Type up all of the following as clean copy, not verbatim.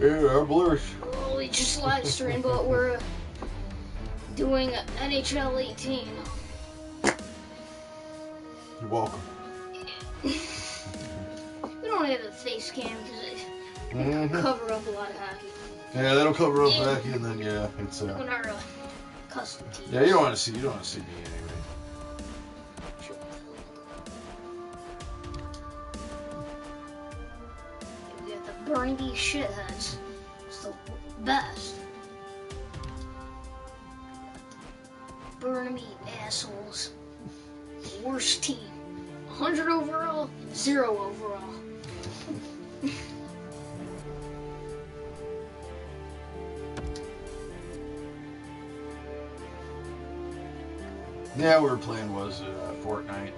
Yeah, I'm Lurch. Well, we just live streamed, but we're doing NHL 18. You're welcome. We don't have a face cam because it cover up a lot of hockey. Yeah, that'll cover up hockey, and then yeah, it's On our custom teams. yeah, you don't want to see me anyway. Sure. We got the Burndy shitheads. It's the best. Burnaby assholes. The worst team. 100 overall, 0 overall. Yeah, we were playing Fortnite.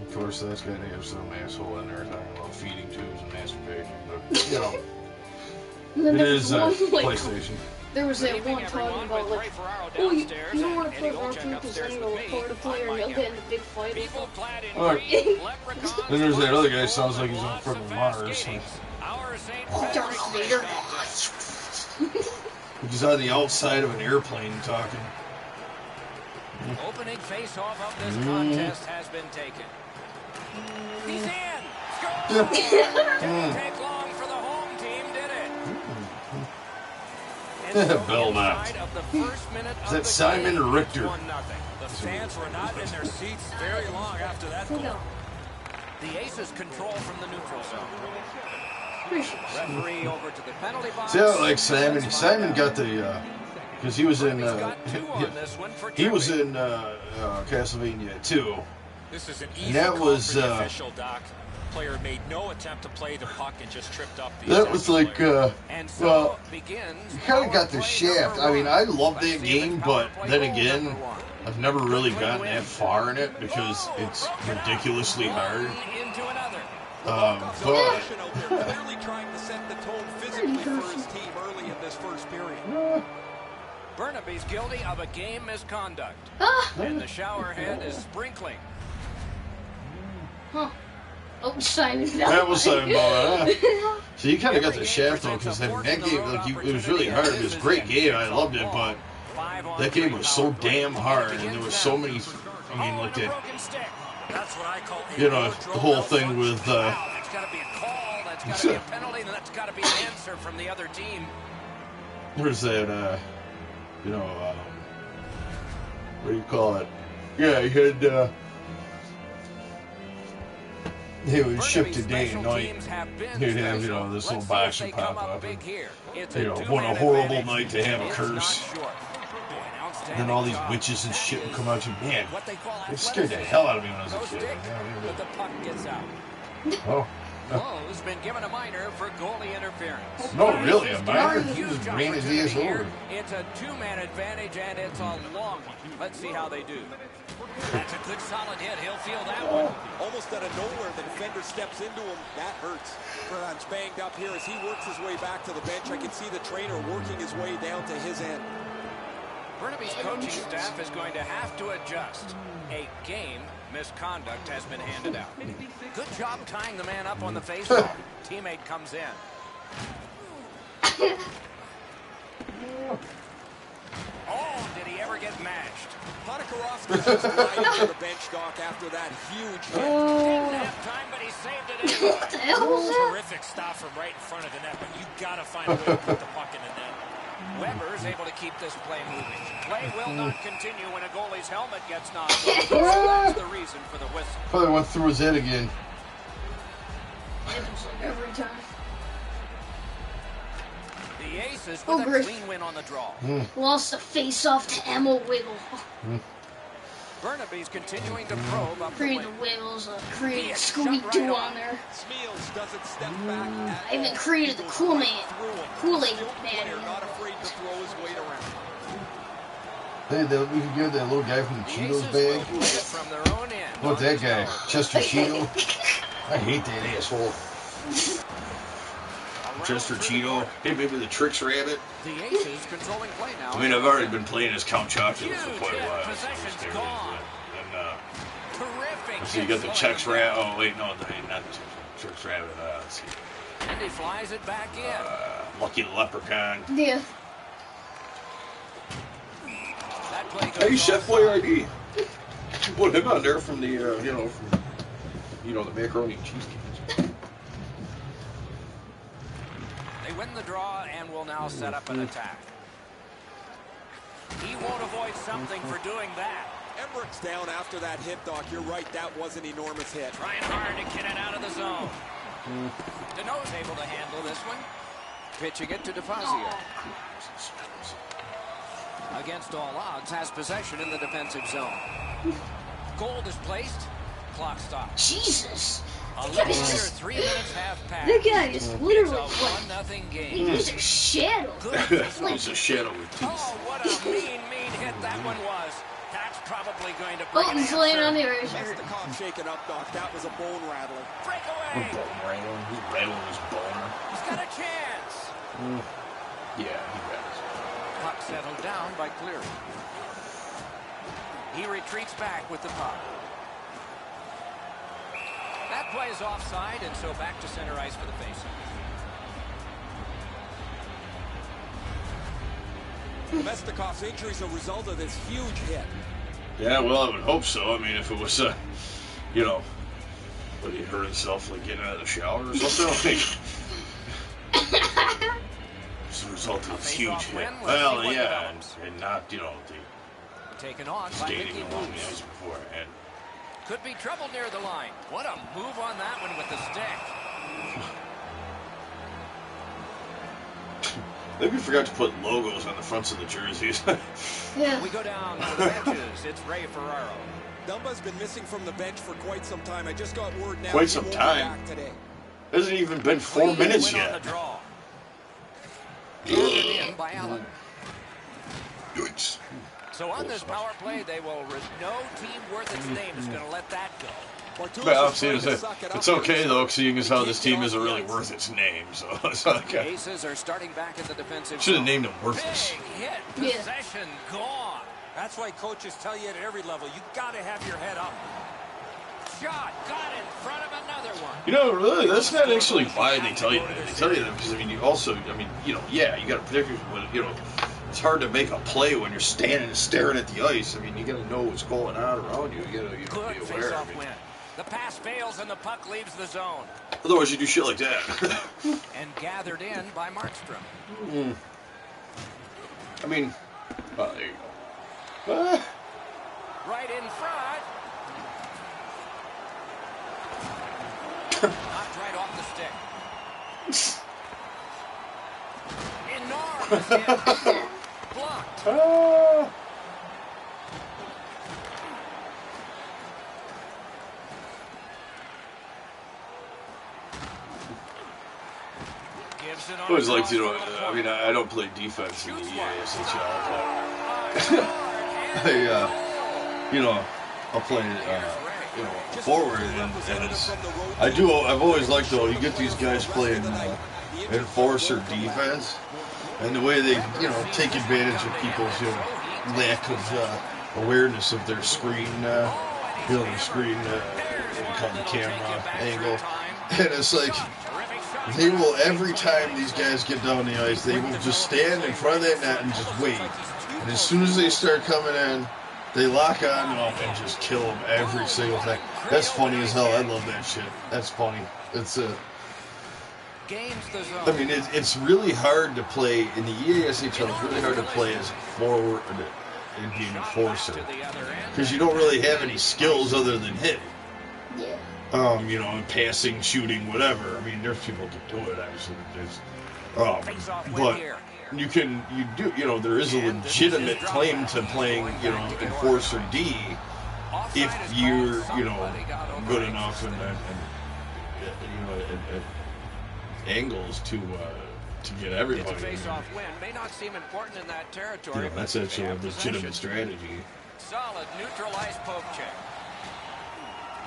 Of course, that's got to have some asshole in there talking about feeding tubes and masturbation, but you know, it is PlayStation. There was that one talking about like, oh, you don't want to put R2 because then you'll record a player and you'll get in a big fight with them. Then there's that other guy who sounds like he's on freaking Mars. Darth Vader. He's on the outside of an airplane talking. Opening face-off of this contest has been taken. He's in! Score! Didn't take long for the home team, did it? Bell knocked. Is that Simon or Richter? The fans were not in their seats very long after that goal. The Aces control from the neutral zone. Referee over to the penalty box. See how like Simon? Simon got the because he was in he was in Castlevania 2. This is an and that was official, Doc. Player made no attempt to play the puck and just tripped up the that was like well, you kind of got the shaft. I mean, I love that game, but then again, I've never really gotten that far in it because it's ridiculously hard. But clearly trying to set the tone physically for his team early in this first period. Burnaby's guilty of a game misconduct. And the shower head is sprinkling. Huh. Oh, Simon. That was Simon. So you kind of got the shaft on because that game, like, it was really hard. It was a great game. I loved it, but that game was so damn hard, and there was so many. I mean, like that. You know, the whole thing with. It's got to be a call. That's got to be a penalty. And that's got to be an answer from the other team. There's that. You know, what do you call it? Yeah, he had. He would ship to day and night. He'd have, you know, this little box would pop up. And, you know, what a horrible night to have a curse. And then all these witches and shit would come out to you. Man, it scared the hell out of me when I was a kid. Oh. Lowe's been given a minor for goalie interference. No, really, a minor? He was ran his ass over. It's a two-man advantage, and it's a long one. Let's see how they do. That's a good solid hit. He'll feel that one. Almost out of nowhere, the defender steps into him. That hurts. Fernand's banged up here as he works his way back to the bench. I can see the trainer working his way down to his end. Burnaby's coaching staff is going to have to adjust. A game misconduct has been handed out. Good job tying the man up on the faceoff. Teammate comes in. Oh, did he ever get mashed? Ponikarovsky just right into the bench, Doc, after that huge hit. Didn't have time, but he saved it anyway. What the hell was that? Terrific stop from right in front of the net, but you got to find a way to put the puck in the net. Weber is able to keep this play moving. Play will not continue when a goalie's helmet gets knocked off. That's the reason for the whistle. Probably went through his head again. Every time. The Aces with a clean win on the draw. Lost the face-off to Emma Wiggle. Burnaby's continuing to probe up Created the Wiggles, created Scooby-Doo on there. Smeals doesn't step back. I even created the Kool-Aid man. Not afraid to throw his weight around. Hey, we can give that little guy from the Cheetos bag. From their own end. Look, that guy, Chester Cheeto. I hate that asshole. Chester Cheeto. Hey, maybe the Tricks Rabbit. The Aces controlling play now. I mean, I've already been playing as Count Chocula for quite a while. Possession's gone. Terrific. So you got the Chex Rabbit. Oh, wait, no, not the Tricks Rabbit. Let's see. And he flies it back in. lucky leprechaun. Yeah. Hey, Chef Boy ID. Put him on there from the, the macaroni and cheese cans. They win the draw and will now set up an attack. He won't avoid something for doing that. Embrecht's down after that hit, Doc. You're right, that was an enormous hit. Trying hard to get it out of the zone. Deneau's able to handle this one. Pitching it to DeFazio. Against all odds, has possession in the defensive zone. Gold is placed. Clock stops. Jesus. A little under 3 minutes have passed. That guy is literally It's a 1-0 game. he's a shadow. He's a shadow with teeth. Oh, what a mean hit that one was. That's probably going to bring Oh, an he's laying answer. on the eraser. Mestikov shaking up, Doc. That was a bone rattler. Breakaway. He's rattling his boner. He's got a chance. Yeah, he does. Puck settled down by Cleary. He retreats back with the puck. That play is offside, and so back to center ice for the faceoff. Mestikov's injury is a result of this huge hit. Yeah, well, I would hope so. I mean, if it was, but he hurt himself, like, getting out of the shower or something. As a result of this huge hit. Well, yeah, and not, the Taken on by skating Mickey along the Moose. ice before. And Could be trouble near the line. What a move on that one with the stick. maybe forgot to put logos on the fronts of the jerseys. Yeah. We go down to the benches. It's Ray Ferraro. Dumba's been missing from the bench for quite some time. I just got word now. Quite he some won't be time? back today. Hasn't even been 4 minutes Win on yet. the draw. Gathered in by Allen. Yikes. So on this power play, they will. No team worth its name is going to let that go. Bartulis Well, is trying to suck it it's up. okay, though, seeing as how this team isn't really worth its name. So it's like The Aces are starting back in the defensive should have zone. named him Worthless. Big hit. Yeah. Possession gone. That's why coaches tell you at every level, you got to have your head up. Shot got in front of another one. Really, that's not actually why they tell you that. They tell you that because, you also, yeah, you got to predict when, it's hard to make a play when you're standing and staring at the ice. I mean, you got to know what's going on around you. You got to Good be aware face-off of it. win. The pass fails and the puck leaves the zone. Otherwise, you do shit like that. And gathered in by Markstrom. I mean, well, there you go. Right in front. Knocked right off the stick. Enormous hit. Blocked. Gives it on I always a like to, cross from the point. I don't play defense in the EASHL, I'll play, forward, and it's, I've always liked, though, you get these guys playing enforcer defense, and the way they, take advantage of people's, lack of awareness of their screen, the screen, called the camera angle, and it's like, they will, every time these guys get down the ice, they will just stand in front of that net and just wait. And as soon as they start coming in, they lock on them and just kill them every single time. That's funny as hell. I love that shit. That's funny. It's it's really hard to play in the EASHL. It's really hard to play as forward and being an enforcer because you don't really have any skills other than hitting. Yeah. Passing, shooting, whatever. I mean, there's people who can do it, actually. But there is a legitimate claim to playing, enforcer D if you're, good enough and angles to get everybody. It's a face-off win. May not seem important in that territory. That's actually a legitimate strategy. Solid neutralized poke check.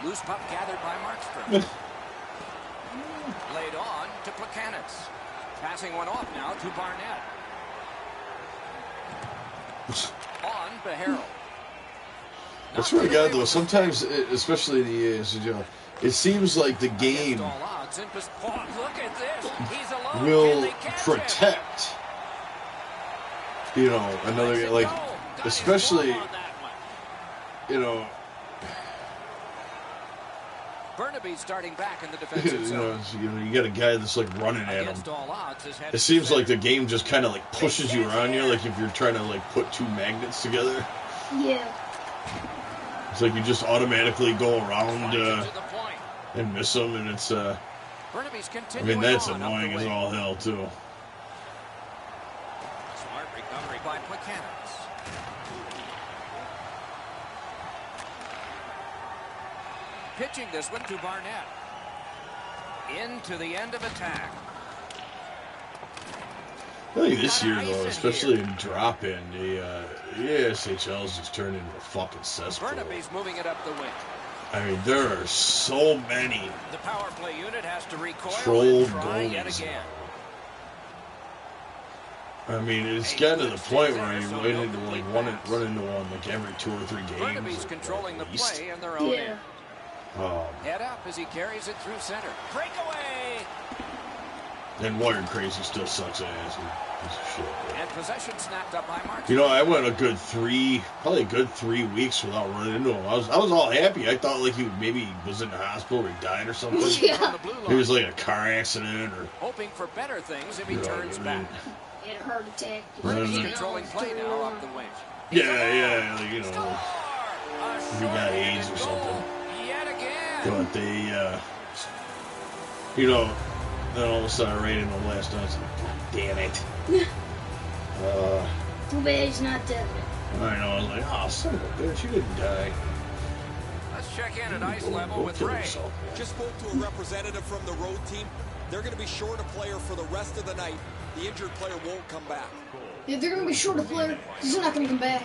Loose puck gathered by Markstrom. Laid on to Plekanec. Passing one off now to Barnett. On Behero. I swear to God, though, sometimes, especially in the EASHL, it seems like the game Crowds in look at this. He's alone. will protect, you know, another, like, especially, you know, Burnaby starting back in the defensive zone. you got a guy that's like running at him. It seems like the game just kind of like pushes you around you, like if you're trying to like put two magnets together. Yeah. It's like you just automatically go around and miss them, and it's I mean, that's annoying as all hell too. Smart recovery by Plekanec. Pitching this one to Barnett. Into the end of attack. I think this year, though, especially in drop-in, the ASHL's just turned into a fucking cesspool. Burnaby's moving it up the wing. I mean, there are so many The power play unit has to recoil troll and try yet goalies. again. I mean, it's gotten to the point where you run into one like every 2 or 3 games. Burnaby's controlling the play in their own end. Head up as he carries it through center. Breakaway! And Wired Crazy still sucks ass. Piece of shit. And possession snapped up by Mark. You know, I went probably a good 3 weeks without running into him. I was all happy. I thought like maybe was in the hospital or he died or something. Yeah. It was like a car accident or. Hoping for better things if he turns back. He had a heart attack. Burnaby's controlling play now up the wing. Yeah, like, you know, if he got AIDS or something. Yet again. But they, you know, then all of a sudden I ran into him last night. I was like, God damn it. Too bad he's not dead. I know. I was like, oh, son of a bitch, you didn't die. Let's check in at ice level with Ray. Just spoke to a representative from the road team. They're going to be short a player for the rest of the night. The injured player won't come back. Yeah, they're going to be short a player. He's not going to come back.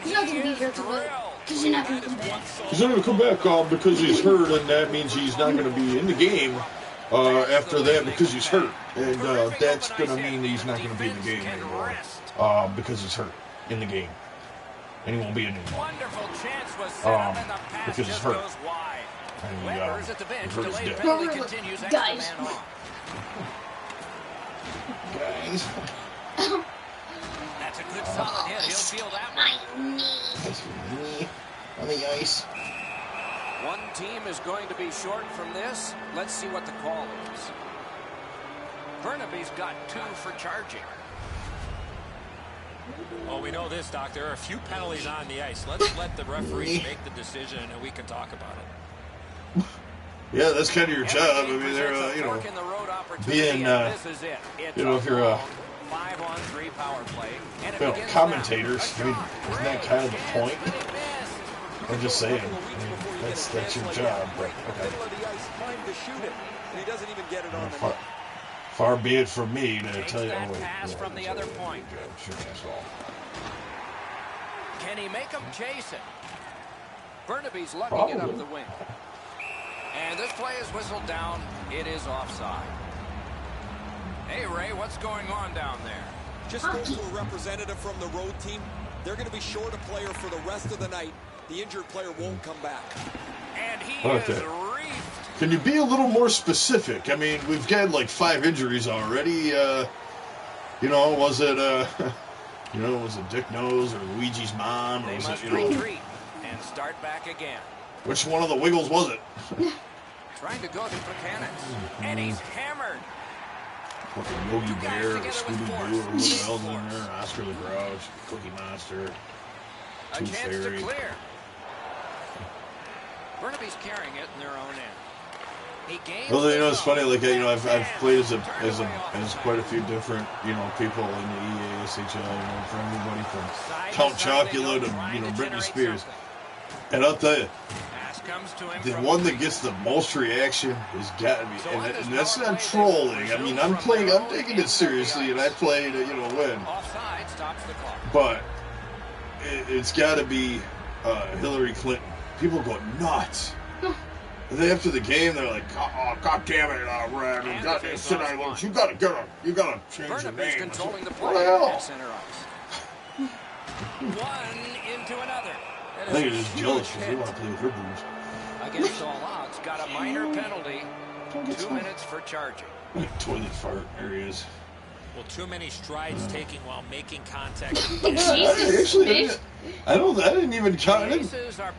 He's not going to be here tonight. Because he's not going to come back. He's not going to come back because he's hurt, and that means he's not going to be in the game after that because he's hurt. And that's going to mean he's not going to be in the game anymore because he's hurt in the game. And he won't be in anymore. Because he's hurt. And he hurt his dick. Guys. Guys. That's a good solid hit. He'll feel that one. That's me on the ice. One team is going to be short from this. Let's see what the call is. Burnaby's got 2 for charging. Well, we know this, Doc. There are a few penalties on the ice. Let's let the referees make the decision, and we can talk about it. Yeah, that's kind of your job. I mean, they're, you know, being, you know, if you're a, 5-on-3 power play. And you know, commentators, I mean, isn't that kind of the point? I'm just saying, I mean, that's your job, but, okay. Far be it from me to tell you, oh, wait. Pass from the other point. Sure, that's all. Can he make him chase it? Burnaby's lugging it up the wing. And this play is whistled down. It is offside. Hey, Ray, what's going on down there? Just spoke to a representative from the road team. They're going to be short a player for the rest of the night. The injured player won't come back. And he is reefed. Can you be a little more specific? I mean, we've got like 5 injuries already. You know, was it Dick Nose or Luigi's mom? Or They was must it, you know, retreat and start back again. which one of the Wiggles was it? Trying to go to Plekanec. And he's hammered. Fucking Yogi Bear or Scooby-Doo or whoever else in there. Oscar the Grouch, Cookie Monster, A Tooth chance Fairy. to clear. Burnaby's carrying it in their own end. He gains Well, you know, it's funny. Like, you know, I've played as quite a few different, you know, people in the EASHL. You know, from everybody from Count Chocula to, you know, Britney Spears. And I'll tell you, the one that gets the most reaction has got to be, and that's not trolling. I mean, I'm taking it seriously, and I play to, you know, win. But it's got to be Hillary Clinton. People go nuts. And then after the game, they're like, "Oh, God damn it, Red, and God damn Sidai Lurch, you gotta change your name." Controlling the What play the hell? at center ice. One into another. I think it's just jealous because they want to play with her boobs. Against all odds, got a minor penalty. 2 minutes for charging. Toilet fart. There he is. Well, too many strides taking while making contact. Jesus, bitch. I didn't even count.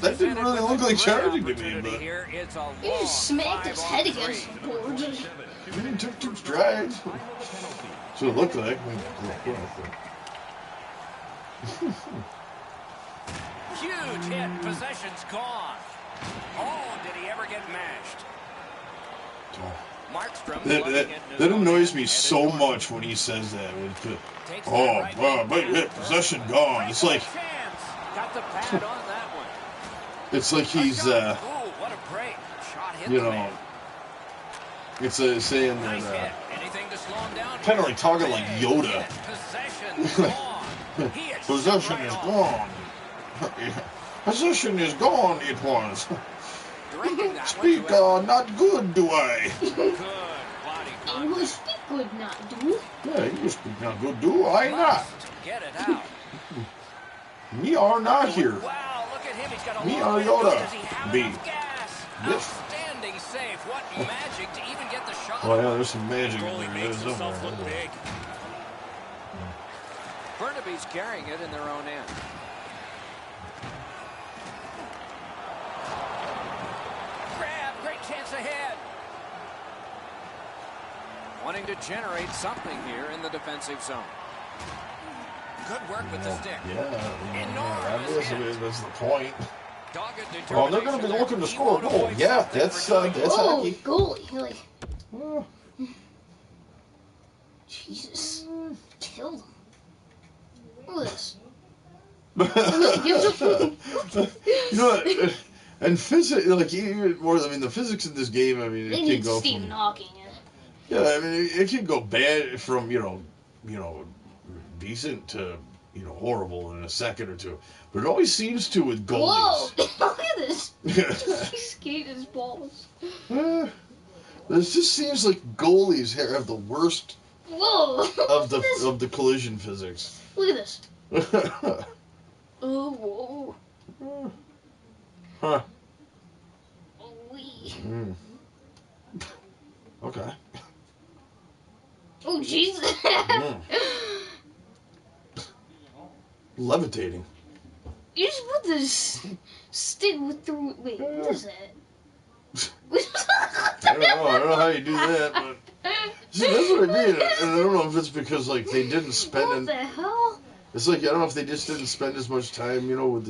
That didn't really look like charging to me, but Here, it's a He just smacked his head against the board. he took 2 strides. So it looked like. huge hit. Possession's gone. Oh, did he ever get mashed? Markstrom That annoys me so much when he says that. Big hit, possession gone. It's like got the pad on that one. it's like he's What a break. Shot hit you the know, man. it's saying Nice that hit. Anything to slow him down. kind of like talking like Yoda. Possession's gone. He had Possession shot is right gone. Possession is gone. It was. Directing that Speak one to not good, do I? good body You contact. speak good, not do. Yeah, you speak not good, do I not? Must get it out. Me are not here. Wow, look at him. He's got a Me long are way to go. Yoda. Does he have B. enough gas? Yes. Outstanding save. What magic to even get the shot. Oh yeah, there's some magic in Goalie there. makes There's himself look somewhere. big. Burnaby's carrying it in their own end. Grab, great chance ahead. Wanting to generate something here in the defensive zone. Good work with the stick. Yeah, that's the point. Dogged Well, they're going to be looking to score a goal. Yeah, that's Oh, hockey. goalie. Like, Uh, Jesus. Killed him. Look at this. you know what? And physics, like even more. I mean, the physics in this game. I mean, They it can need go Stephen from Hawking. yeah. I mean, it can go bad from you know, decent to horrible in a second or two. But it always seems to with Whoa! goalies. Look at this. He skated his balls. This just seems like goalies have the worst Whoa! of Look at this. the collision physics. Look at this. Oh, whoa. Huh. Oh, wee. Mm. Okay. Oh, Jesus. Mm. Levitating. You just put this stick through. Wait, what is that? I don't know how you do that, but see, that's what I mean. And I don't know if it's because like they didn't What spend. the hell? It's like I don't know if they just didn't spend as much time, with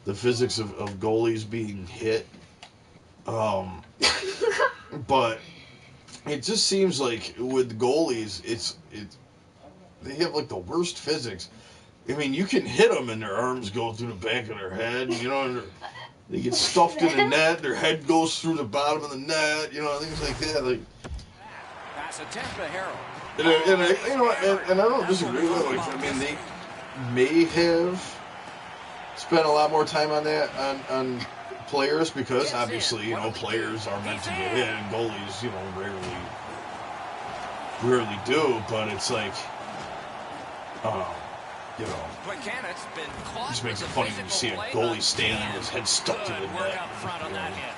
the physics of goalies being hit. But it just seems like with goalies, it's they have like the worst physics. I mean, you can hit them and their arms go through the back of their head, and they get stuffed in the net. Their head goes through the bottom of the net, things like that. Like, Pass attempt to Harold. and I don't disagree with it. Like, I mean, they may have spent a lot more time on that on players because obviously, players are meant to get hit, and goalies, rarely do. But it's like, Buchanan's been caught. it just makes it with funny the when you see a physical play goalie standing with his head stuck to the Good work net. out front on that hit.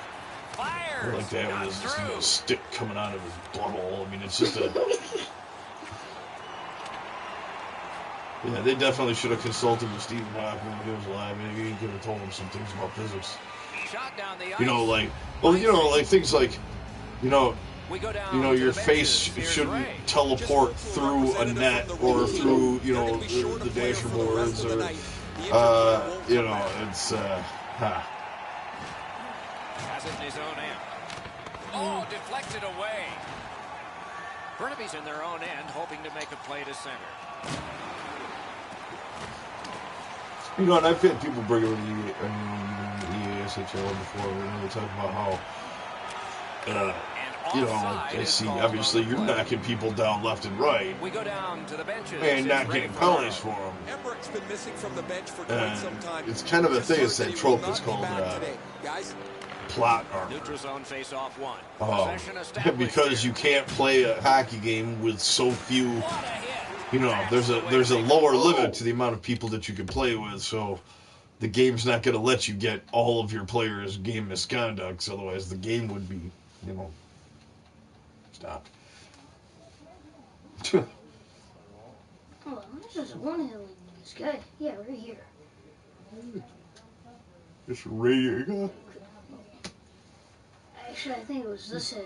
Fires. Or like that Got with his through. stick coming out of his butthole. I mean, it's just a. Yeah, they definitely should have consulted with Stephen Hawking when he was alive. Maybe he could have told him some things about physics. Shot down the ice. Like things like, We go down your to the face benches. Here's shouldn't Ray. teleport through a net or through, the dasher boards or, it's, Has it in his own end. Oh, deflected away. Burnaby's in their own end, hoping to make a play to center. and I've had people bring up the EASHL before, they talk about how, I see, obviously you're knocking people down left and right We go down to the benches. and not It's getting Ray penalties Ferraro. for them. Embrick's been missing from the bench for quite some time. It's kind of a thing, it's that trope that's Certainly will called not be back today. Guys, plot armor. Neutral zone face off one. Oh, Possession established because here. you can't play a hockey game with so few. What a hit. There's a lower limit to the amount of people that you can play with, so the game's not going to let you get all of your players game misconducts. Otherwise, the game would be, Stop. Hold on, there's just one hill in this guy. Yeah, right here. It's right here. Actually, I think it was this head.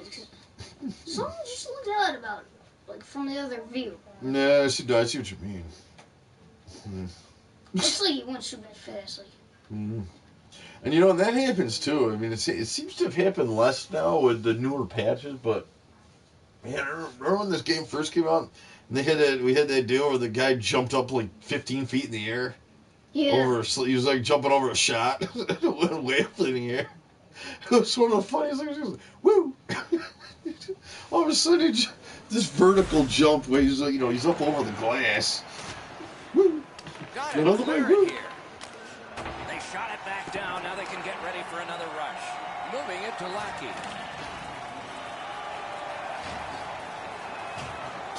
Someone just looked at it about, like, from the other view. Nah, I see what you mean. Looks like he went super fast. Like. Mm. And you know, that happens too. I mean, it seems to have happened less now with the newer patches, but man, I remember when this game first came out, and we had that deal where the guy jumped up like 15 feet in the air. Yeah. He was like jumping over a shot. It went way up in the air. It was one of the funniest things. He was like, woo! All of a sudden, this vertical jump where he's like, he's up over the glass. Woo! Got You it know the way, woo! here. They shot it back down. Now they can get ready for another rush. Moving it to Lackey.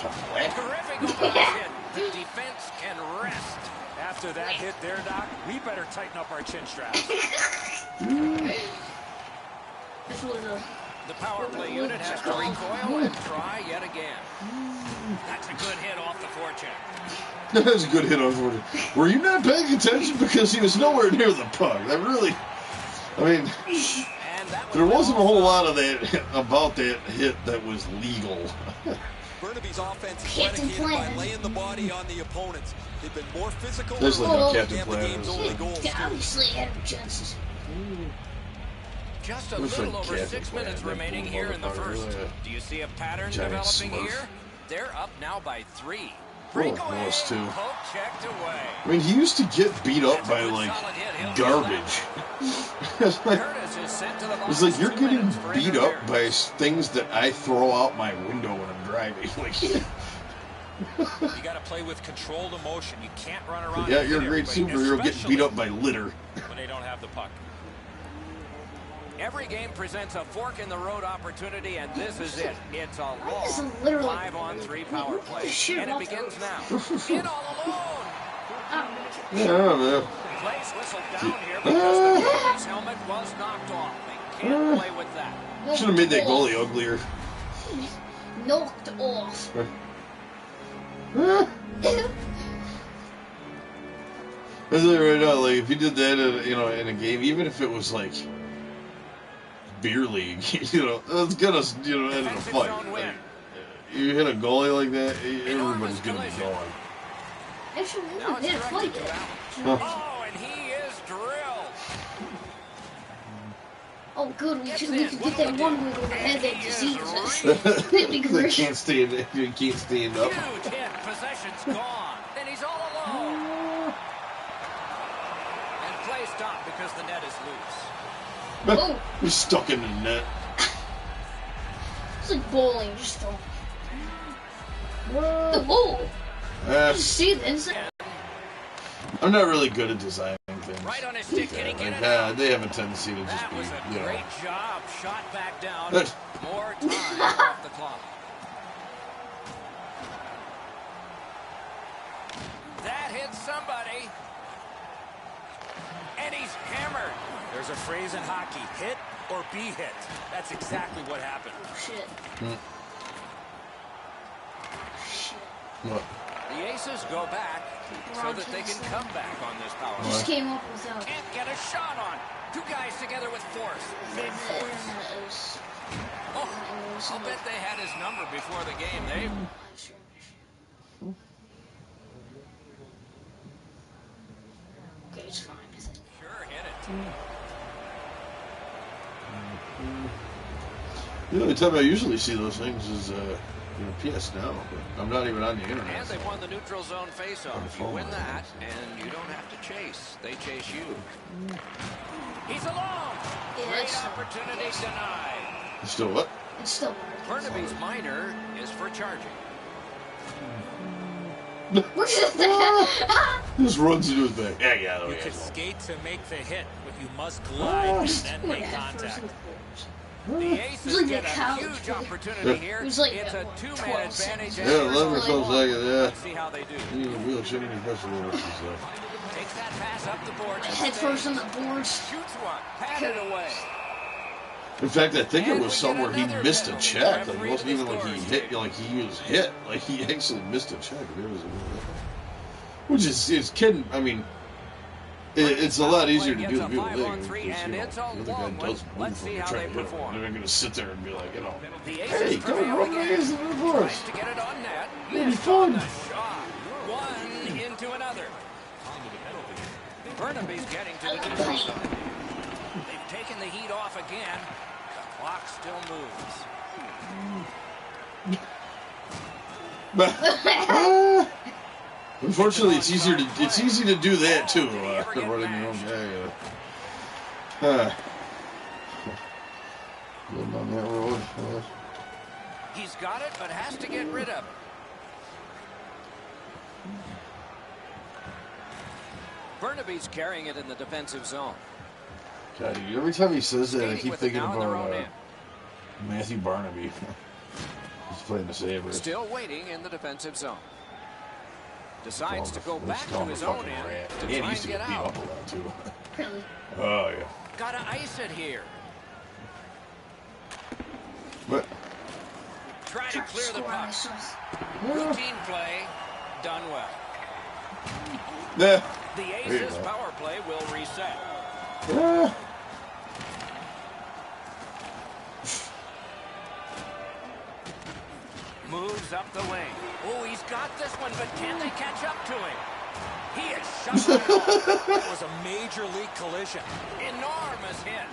Terrific overhead hit. The defense can rest. After that hit there, Doc, we better tighten up our chin straps. This was a... The power play unit has to recoil and try yet again. That's a good hit off the forecheck. That was a good hit on Jordan. Were you not paying attention? Because he was nowhere near the puck. There wasn't a whole lot of that about that hit that was legal. Burnaby's offense is predicated by laying the body on the opponents. They've been more physical. There's like no Captain the game's only goals. Obviously, had chances. Just a little over 6 minutes remaining here in the first. Do you see a pattern developing here? They're up now by 3. Almost 2. Poke checked away. I mean, he used to get beat up by like garbage. It's like you're getting beat up by things that I throw out my window when I'm driving. Like, You got to play with controlled emotion. You can't run around. yeah, you're a great superhero getting beat up by litter. When they don't have the puck. Every game presents a fork-in-the-road opportunity, and this is it. It's a long 5-on-3 power play, and it begins now. In all alone. Yeah, I don't know. Plays whistled down here because the goalie's helmet was knocked off. They can't play with that. Should have made that goalie uglier. Knocked off. I tell you right now, like if you did that, in a game, even if it was like beer league, it's gonna, end in a fight. Like, you hit a goalie like that, everybody's gonna be going. Actually, we didn't hit a fight yet. Oh, and he is drilled. Oh, good. We could get that one wiggle that had that disease. That'd be They great. can't stand up. Huge hit. Possession's gone. Then he's all alone. And play stopped because the net is loose. Oh. We're stuck in the net. It's like bowling, just don't. Whoa! Did you see this? I'm not really good at designing things. Right on his stick, can he get it out? They have a tendency to just that be, was a great job. Shot back down. More time off the clock. That hit somebody. And he's hammered. There's a phrase in hockey, hit or be hit. That's exactly what happened. Shit. What? The Aces go back so that they can come back on this power play. Just came up without. Can't get a shot on. 2 guys together with force. Big force. Oh, I'll bet they had his number before the game. Okay, it's fine. Sure hit it. The only time I usually see those things is PS Now, but I'm not even on the internet. And they won the neutral zone faceoff. You win that, and you don't have to chase. They chase you. He's alone. Great opportunity denied. It's still what? It's still Burnaby's minor is for charging. Just runs into his back. Yeah. You could skate to make the hit, but you must glide and then make contact. The Aces get a huge opportunity here. It's a 2-man advantage. Yeah, 11 or some seconds, yeah. Let's see how they do. Real chimney special. Takes that pass up the boards. Head first on the boards. Shoots one. Pat it away. In fact, I think it was somewhere he missed a check. Like, it wasn't even like he hit, like he was hit. Like, he actually missed a check. Which is kidding. I mean, it's a lot easier to do than people think. Because, you know, the other guy does move when you're trying to hit him. They're not going to sit there and be like, you know, hey, go run my ass in the force. It'll be fun. One into another. Burnaby's getting to the neutral zone. They've taken the heat off again. The clock still moves. Unfortunately, it's easy to do that too. Running your own guy. Getting on that road. He's got it, but has to get rid of it. Burnaby's carrying it in the defensive zone. God, every time he says that, I keep thinking about Matthew Barnaby. He's playing the Sabres. Still waiting in the defensive zone. Decides to go back to his own end to try and get out. Really? Oh, yeah. Gotta ice it here. What? Try to clear the puck. Routine play, done well. Yeah. The Aces power play will reset. Yeah. Moves up the wing. Oh, he's got this one, but can they catch up to him? He is shuffling it off. That was a major league collision. Enormous hit.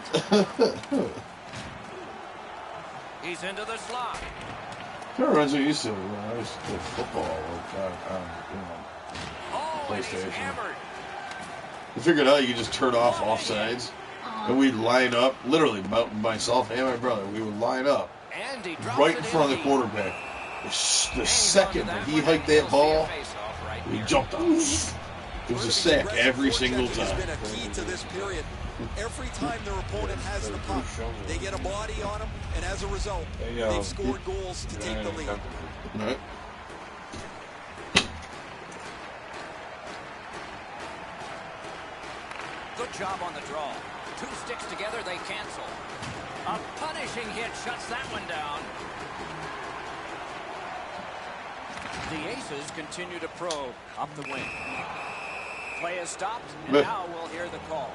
He's into the slot. Kind of reminds me used to when I used to play football. Oh, and he's PlayStation. hammered. We figured out you could just turn off offsides, and we'd line up. Literally, myself and my brother, we would line up And he drops right in it front of the deep. quarterback. The second that he hiked that ball, we jumped off. It was a sack every single Has time. been a key to this period. Every time their opponent has the puck, they get a body on them, and as a result, they've scored goals to take the lead. Right. Good job on the draw. Two sticks together, they cancel. A punishing hit shuts that one down. The Aces continue to probe up the wing. Play is stopped, and now we'll hear the call.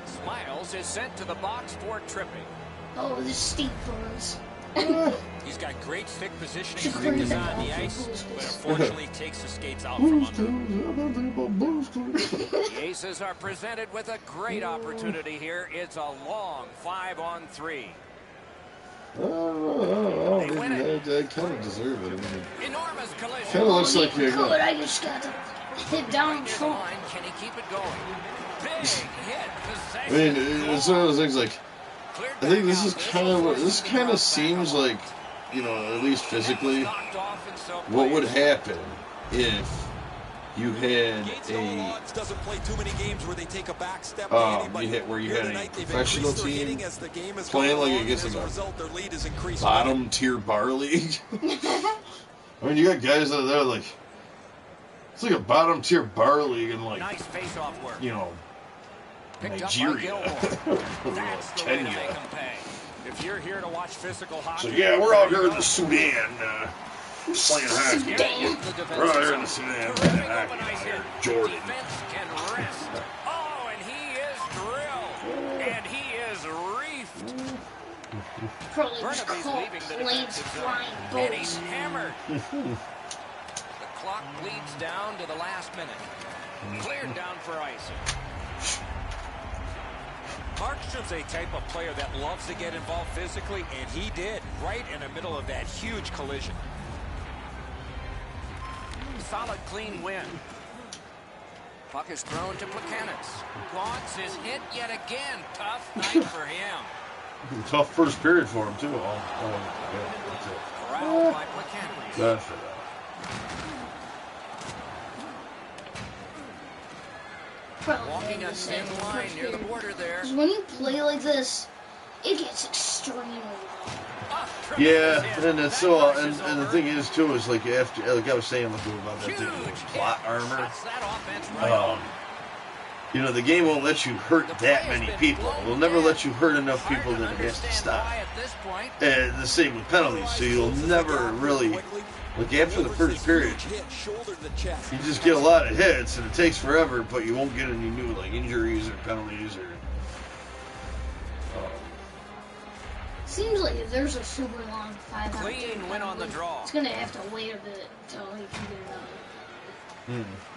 Smiles is sent to the box for tripping. Oh, the steep burns. He's got great stick positioning when he's on the ice, but unfortunately takes the skates out from under him. The Aces are presented with a great opportunity here. It's a long 5-on-3. I kind of deserve it. I mean, Enormous collision. kind of looks like you Good, I just got to hit down Near the Trump. line, can he keep it going? Big hit. I mean, it's one of those things like, Cleared I think back this out. is kind of what, this kind of seems like, you know, at least physically, Knocked off and so what would played. happen if you had Gates a, doesn't play too many games where they take a back step to anybody. where you Here had a tonight, they've professional increased their team hitting as the game has playing gone like along, against and as a a result, their lead is increased. bottom tier bar league. I mean, you got guys out there like, it's like a bottom tier bar league in like, Nice face-off work. you know, Picked up by Nigeria, Gilmore. That's the way to Kenya. make him pay. If you're here to watch physical hockey, So yeah, we're out here in the Sudan playing hockey. We're out here in the Sudan playing hockey. Jordan. Defense can rest. Oh, and he is drilled. And he is reefed. Probably just Burnaby's caught leaving the planes defensive zone. flying And he's boats. hammered. The clock bleeds down to the last minute. Cleared down for icing. Markstrom's a type of player that loves to get involved physically, and he did, right in the middle of that huge collision. Solid, clean win. Puck is thrown to Plekanec. Gaunts is hit yet again. Tough night for him. Tough first period for him too. Yeah, that's it. Corralled by Plekanec. That's for that. Walking a thin line near the border there. Because when you play like this, it gets extremely long. Yeah, and it's so, and the thing is too is like after, like I was saying about that thing, like plot armor. You know, the game won't let you hurt that many people. It'll never let you hurt enough people that it has to stop. And the same with penalties. So you'll never really, like after the first period, you just get a lot of hits and it takes forever, but you won't get any new like injuries or penalties or. Seems like if there's a super long 5-on-2 Clean win on the draw. it's gonna have to wait a bit until he can get it up.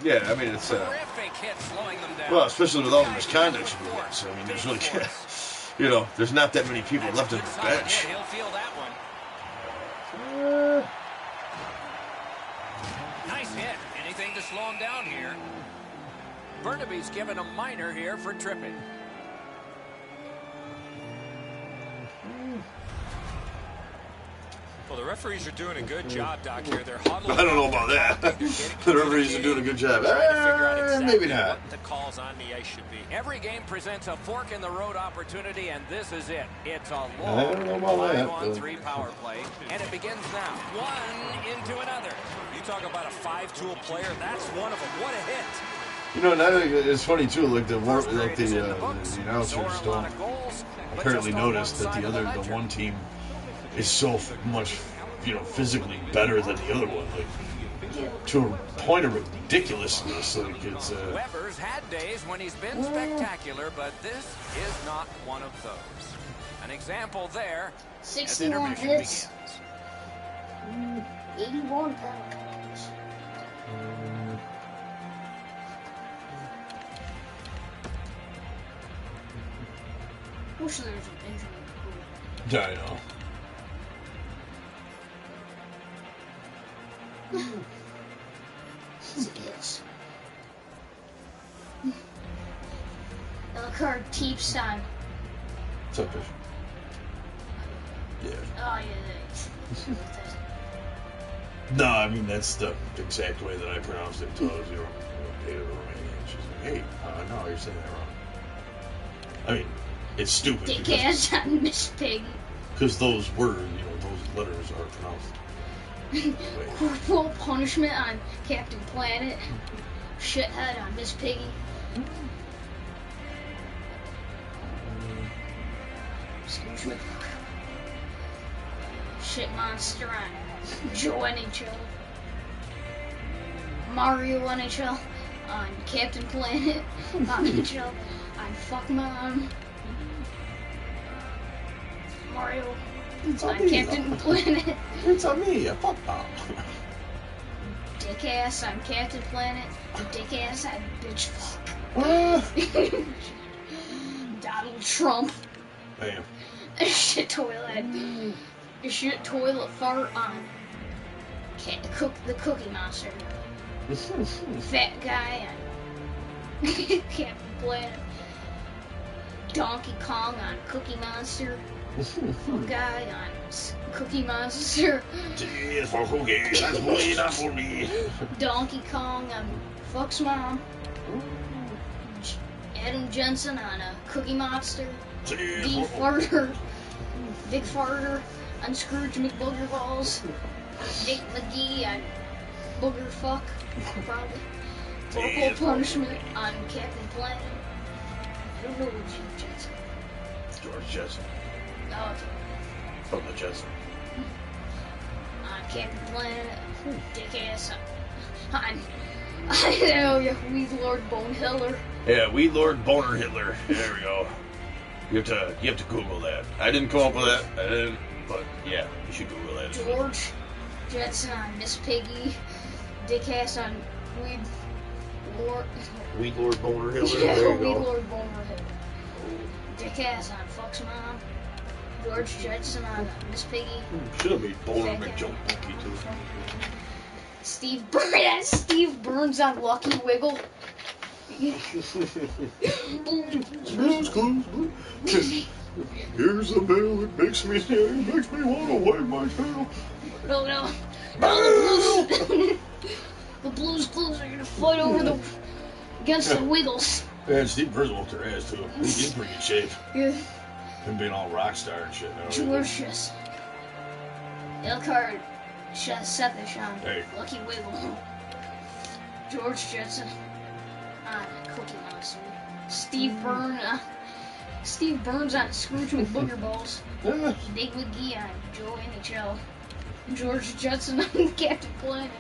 Yeah, I mean it's Terrific hit slowing them down. well, especially with all the misconduct you do. So I mean, there's really, you know, there's not that many people left on the bench. He'll feel that one. Nice hit. Anything to slow him down here. Burnaby's given a minor here for tripping. Well, the referees are doing a good job, Doc, here. They're huddling. I don't know about that. The referees are doing a good job. Maybe not. What the calls on the ice should be. Every game presents a fork in the road opportunity, and this is it. It's a I don't know long about that, 5-on-3 power play, and it begins now. One into another. You talk about a five-tool player, that's one of them. What a hit. You know, now it's funny too. Like the announcers don't apparently notice that the one team is so much, you know, physically better than the other one. Like to a point of ridiculousness. Like it's. Weber's had days when he's been spectacular, but this is not one of those. An example there. 61 hits. 81 penalties. Wish there was an injury. Yeah, I know. Yes. The card keeps on. What's up, Fish? Yeah. Oh, yeah. No, I mean that's the exact way that I pronounced it until I was paid her right. She's like, "Hey, no, you're saying that wrong." I mean, it's stupid Dick ass on Miss Piggy. because those words, you know, those letters are pronounced. Corporal punishment on Captain Planet. Shithead on Miss Piggy. Excuse me. Shit monster on Joe NHL. Mario NHL on Captain Planet. On NHL on Fuck Mom. Mario on Captain Planet. It's on me, a fuck bomb. Dick ass on Captain Planet. Dick ass on bitch fuck. Donald Trump. Damn. Shit toilet. Shit toilet fart on the Cookie Monster. Fat guy on Captain Planet. Donkey Kong on Cookie Monster. Guy on Cookie Monster. Jeez, for cookie, that's way not for me. Donkey Kong on Fuck's Mom. Adam Jensen on a Cookie Monster. D Farter. Big Farter on Scrooge McBooger Balls. Dick McGee on Booger Fuck. Probably. Corporal punishment on Captain Planet. I don't know what Jensen. George Jetson. Oh, From the Jetson. on Captain Planet. Dick ass on I know, yeah, Weed Lord Bone Hitler. Yeah, Weed Lord Boner Hitler. There we go. You have to Google that. I didn't come up with that. I didn't, but yeah, you should Google that. George Jetson on Miss Piggy. Dick ass on Weed Lord. Weed Lord Boner Hitler. Yeah, There you Weed go. Lord Boner Hitler. Dick ass on Fuck's Mom. George Jetson on Miss Piggy. Should have made Boner McJump-Monkey too. Steve Burns on Lucky Wiggle. Blues Clues. Here's the bell that makes me want to wag my tail. No, the Blues Clues are gonna fight against the Wiggles. Yeah, Steve Burns whooped their ass too. He's in pretty good shape. Yeah. Him being all rock star and shit. Delicious. Elkhart Sethish on Hey. Lucky Wiggle. George Jetson on Cookie Monster. Steve Burns on Scrooge McBoogerballs. Dick McGee on Joe NHL. George Jetson on Captain Planet.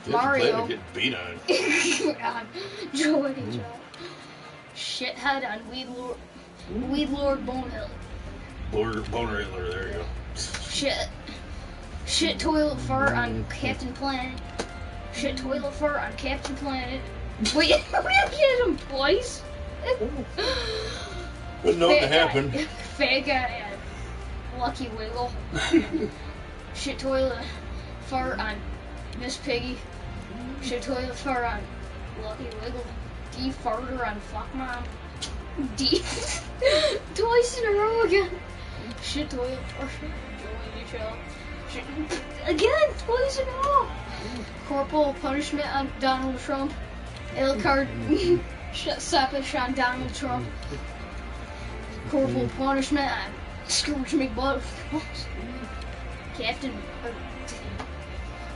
Mario Get beat on. on Joe NHL. Shithead on Weed Lord Bonehill. Boner Hitler, there you go. Shit toilet fart on Captain Planet. Shit toilet fart on Captain Planet. Wait, we have to get him twice? But nothing happened. Fat guy on Lucky Wiggle. Shit toilet fart on Miss Piggy. Shit toilet fart on Lucky Wiggle. D farter on Fuck Mom. D twice in a row again. Shit toilet fart on Joey Michelle. Again, twice in a row. Corporal punishment on Donald Trump. Elcard Sappish on Donald Trump. Corporal punishment on Scrooge McButterballs.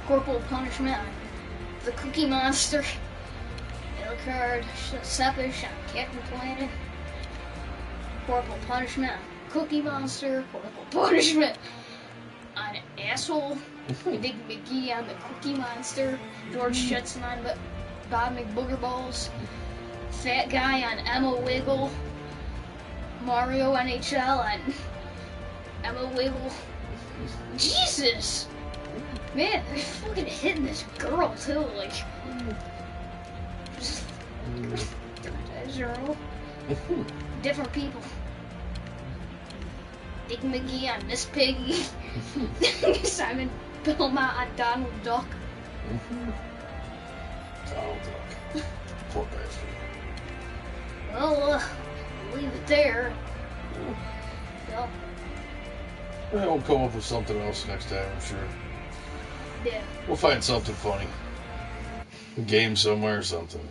Corporal punishment on the Cookie Monster. Elcard Sappish on Captain Planet. Corporal punishment on Cookie Monster. Corporal punishment on Asshole. Big McGee on the Cookie Monster. George Jetson on Bob McBoogerballs. Fat guy on Emma Wiggle. Mario NHL on Emma Wiggle. Jesus! Man, they're fucking hitting this girl too, like. Just 3-0. Different people. Dick McGee on Miss Piggy. Simon Belmont on Donald Duck. Donald Duck. Poor bastard. Well, leave it there. So, We'll come up with something else next time, I'm sure. yeah. We'll find something funny. A game somewhere or something.